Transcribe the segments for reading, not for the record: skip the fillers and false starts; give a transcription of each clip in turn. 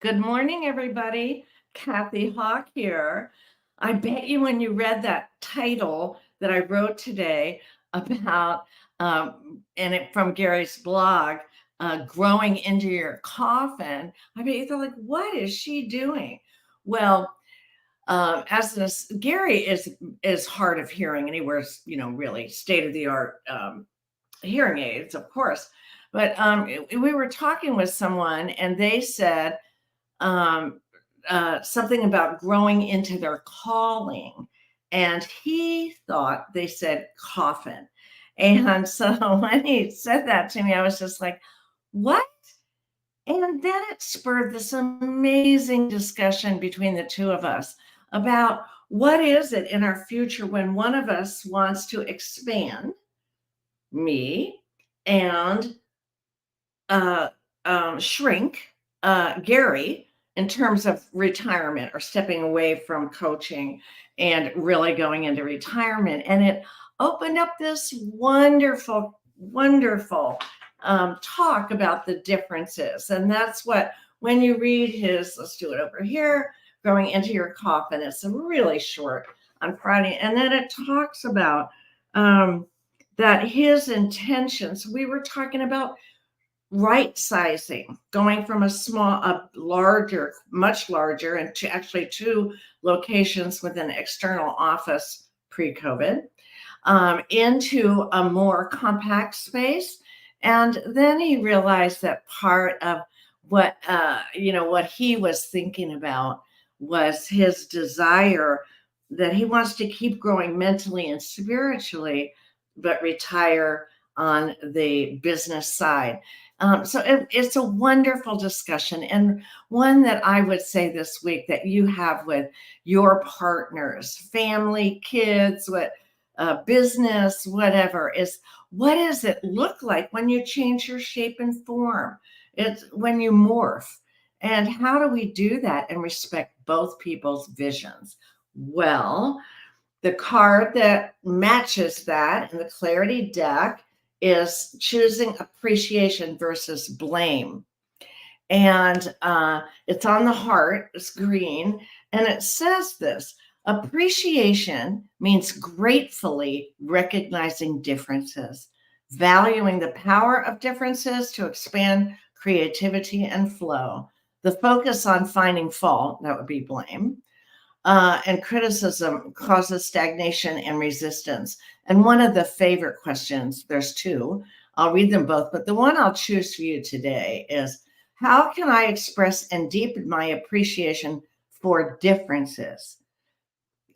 Good morning, everybody. Kathy Hawk here. I bet you when you read that title that I wrote today about, and it from Gary's blog, growing into your coffin, I bet you thought, like, what is she doing? Well, Gary is hard of hearing, and he wears, really state of the art hearing aids, of course. But we were talking with someone, and they said um, something about growing into their calling. And he thought they said coffin. And so when he said that to me, I was just like, what? And then it spurred this amazing discussion between the two of us about what is it in our future when one of us wants to expand, me, and uh, shrink Gary in terms of retirement or stepping away from coaching and really going into retirement. And it opened up this wonderful, wonderful talk about the differences. And that's what, when you read his, let's do it over here, Growing into Your Coffin, it's really short on Friday. And then it talks about that his intentions, we were talking about right sizing, going from a larger, much larger, and to actually two locations with an external office pre-COVID, into a more compact space. And then he realized that part of what he was thinking about was his desire that he wants to keep growing mentally and spiritually, but retire on the business side. It's a wonderful discussion, and one that I would say this week that you have with your partners, family, kids, business, whatever, is what does it look like when you change your shape and form? It's when you morph. And how do we do that and respect both people's visions? Well, the card that matches that in the clarity deck is choosing appreciation versus blame. And it's on the heart, it's green, and it says this: appreciation means gratefully recognizing differences, valuing the power of differences to expand creativity and flow. The focus on finding fault, that would be blame, and criticism causes stagnation and resistance. And one of the favorite questions, there's two, I'll read them both, but the one I'll choose for you today is, how can I express and deepen my appreciation for differences?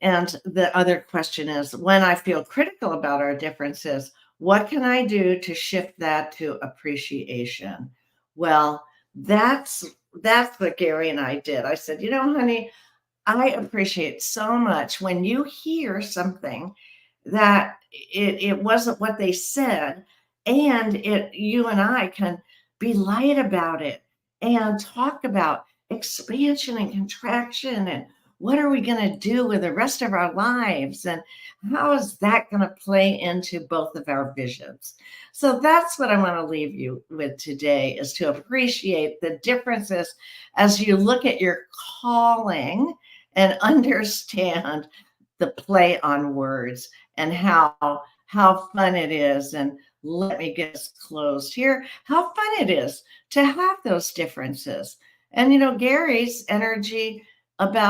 And the other question is, when I feel critical about our differences, what can I do to shift that to appreciation? Well, that's what Gary and I did. I said, honey, I appreciate so much when you hear something that it wasn't what they said, and you and I can be light about it and talk about expansion and contraction, and what are we going to do with the rest of our lives, and how is that going to play into both of our visions. So that's what I want to leave you with today, is to appreciate the differences as you look at your calling and understand the play on words and how fun it is. And let me get us closed here. How fun it is to have those differences. And Gary's energy about